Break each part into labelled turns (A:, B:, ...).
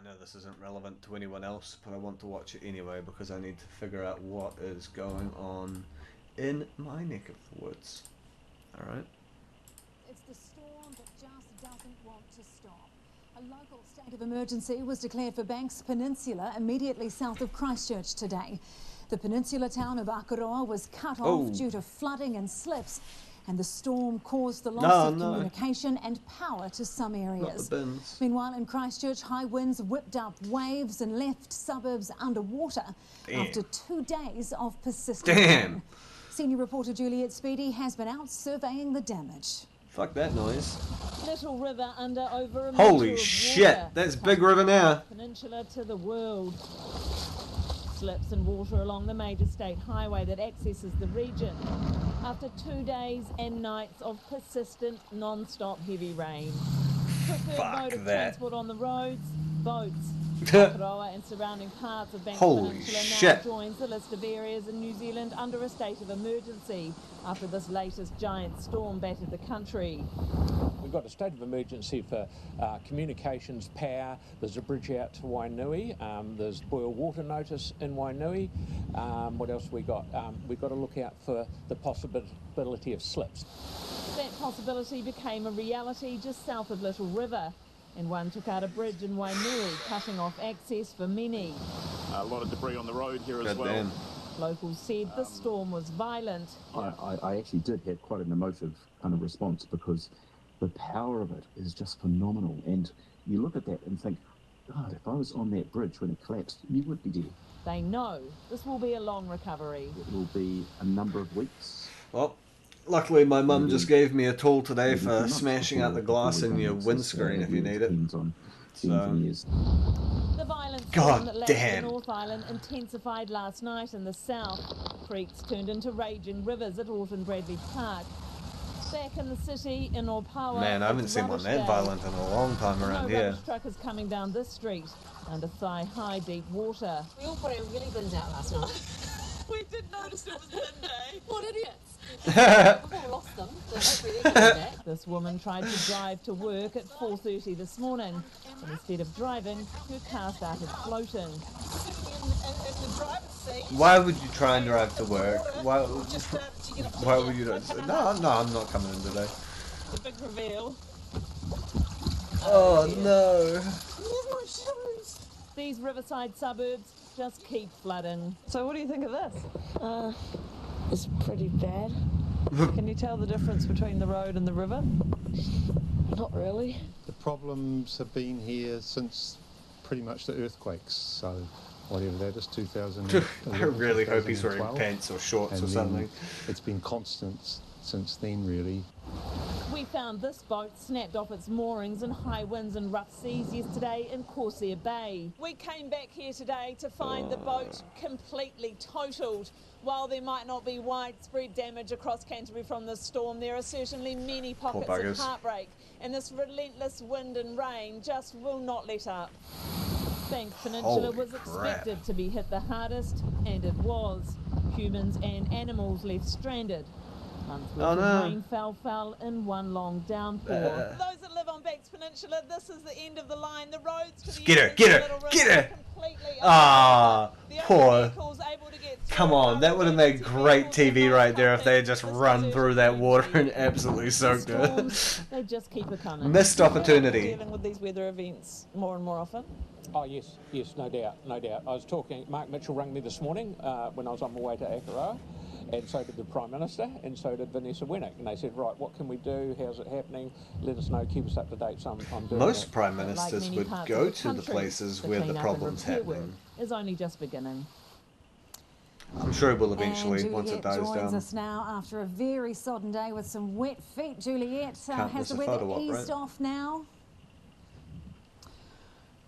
A: know this isn't relevant to anyone else, but I want to watch it anyway because I need to figure out what is going on in my neck of the woods. Alright.
B: It's the storm that just doesn't want to stop. A local state of emergency was declared for Banks Peninsula, immediately south of Christchurch today. The peninsula town of Akaroa was cut off due to flooding and slips, and the storm caused the loss of communication and power to some areas. Meanwhile, in Christchurch, high winds whipped up waves and left suburbs underwater after 2 days of persistent rain. Senior reporter Juliet Speedy has been out surveying the damage.
A: Fuck that noise.
C: Little river under over a
A: Holy shit, that's big river now.
C: Peninsula to the world. Slips and water along the major state highway that accesses the region after 2 days and nights of persistent non-stop heavy rain. Preferred mode of transport on the roads, boats. Akaroa and surrounding parts of Banks Peninsula now joins the list of areas in New Zealand under a state of emergency after this latest giant storm battered the country.
D: We've got a state of emergency for communications, power. There's a bridge out to Wainui. There's boil water notice in Wainui. What else we got? We've got to look out for the possibility of slips.
C: That possibility became a reality just south of Little River, and one took out a bridge in Wainui, cutting off access for many.
E: A lot of debris on the road here as well.
C: Locals said the storm was violent.
F: I actually did have quite an emotive kind of response because the power of it is just phenomenal. And you look at that and think, God, if I was on that bridge when it collapsed, you would be dead.
C: They know this will be a long recovery.
F: It will be a number of weeks.
A: Well, luckily my mum just gave me a tool today for smashing out the glass in your windscreen if you need it.
C: The violence that left the North Island intensified last night in the south. Creeks turned into raging rivers at Alton Bradley Park. Back in the city in Opawa,
A: man, I haven't seen one that violent in a long time around here.
C: Rubbish truck is coming down this street under thigh-high deep water.
G: We all put our wheelie bins out last night.
H: We did notice it was bin day.
G: What idiots! We've all lost them, so hopefully they can do that.
C: This woman tried to drive to work at 4:30 this morning, but instead of driving, her car started floating.
H: In the driver's seat.
A: Why would you try and drive to work? Why would you not? No, I'm not coming in today.
H: The big reveal.
A: Oh no.
C: These riverside suburbs just keep flooding.
H: So what do you think of this?
G: It's pretty bad.
H: Can you tell the difference between the road and the river?
G: Not really.
I: The problems have been here since pretty much the earthquakes, so whatever that is, 2000.
A: I really hope he's wearing pants or shorts or something.
I: It's been constant since then, really.
C: We found this boat snapped off its moorings in high winds and rough seas yesterday in Corsair Bay. We came back here today to find the boat completely totaled. While there might not be widespread damage across Canterbury from this storm, there are certainly many pockets of heartbreak, and this relentless wind and rain just will not let up. Banks Peninsula was expected to be hit the hardest, and it was. Humans and animals left stranded. Months worth of rain fell in one long downpour. Those that live on Banks Peninsula, this is the end of the line. The roads to the
A: get her! Ah, poor. Come on, that would have made great TV right there if they had just run through that water and absolutely soaked it.
C: They just keep it coming.
A: Missed opportunity.
H: Dealing with these weather events more and more often.
D: Oh yes, no doubt. I was talking, Mark Mitchell rang me this morning when I was on my way to Akaroa, and so did the Prime Minister, and so did Vanessa Winnick, and they said, right, what can we do, how's it happening, let us know, keep us up to date. So I'm doing
A: Most Prime Ministers would go to the places where the problem's happening.
C: Is only just beginning.
A: I'm sure it will eventually, once it dies
B: joins
A: down.
B: us now after a very sodden day with some wet feet. Juliet, has the weather eased off now?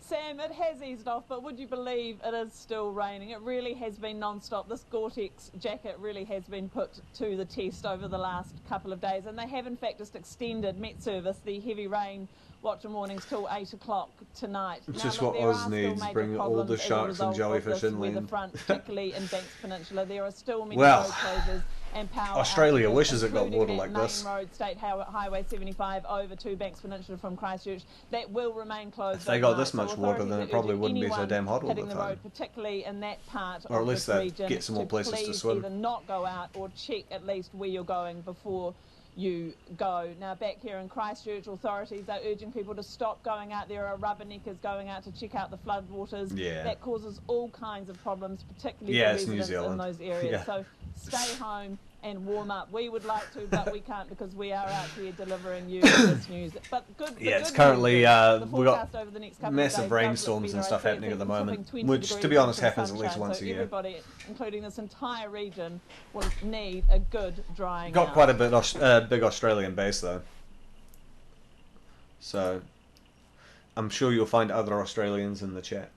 H: Sam, it has eased off, but would you believe it is still raining? It really has been non-stop. This Gore-Tex jacket really has been put to the test over the last couple of days, and they have in fact just extended Met Service, the heavy rain watch and warnings, till 8 o'clock tonight.
A: It's just what Oz needs, bring all the sharks and jellyfish inland.
H: Front, particularly in Banks Peninsula, there are still many road closures and power
A: Australia
H: outages,
A: wishes it got
H: including
A: water
H: that
A: like
H: main
A: this.
H: road, State Highway 75 over to Banks Peninsula from Christchurch, that will remain closed.
A: If they got this
H: overnight.
A: much
H: So
A: water, then
H: authorities
A: it probably
H: are urging
A: wouldn't be so
H: anyone
A: damn hot all
H: hitting
A: the
H: the
A: time.
H: road, particularly in that part
A: Or at
H: of
A: least
H: this
A: they'd
H: region,
A: get some more places to
H: please
A: swim.
H: either not go out or check at least where you're going before you go. Now back here in Christchurch, authorities are urging people to stop going out. There are rubberneckers going out to check out the floodwaters.
A: Yeah.
H: That causes all kinds of problems, particularly
A: Yeah,
H: for
A: it's New
H: residents in
A: Zealand.
H: those areas.
A: Yeah.
H: So stay home and warm up. We would like to, but we can't because we are out here delivering you this news. But good.
A: Yeah, it's
H: good
A: currently
H: news is the
A: we got
H: forecast over the next couple
A: massive
H: of days
A: rainstorms and stuff happening at the moment, which, to be honest, happens at least once a year.
H: Everybody, including this entire region, will need a good drying
A: Got
H: out.
A: quite a bit big Australian base though, so I'm sure you'll find other Australians in the chat.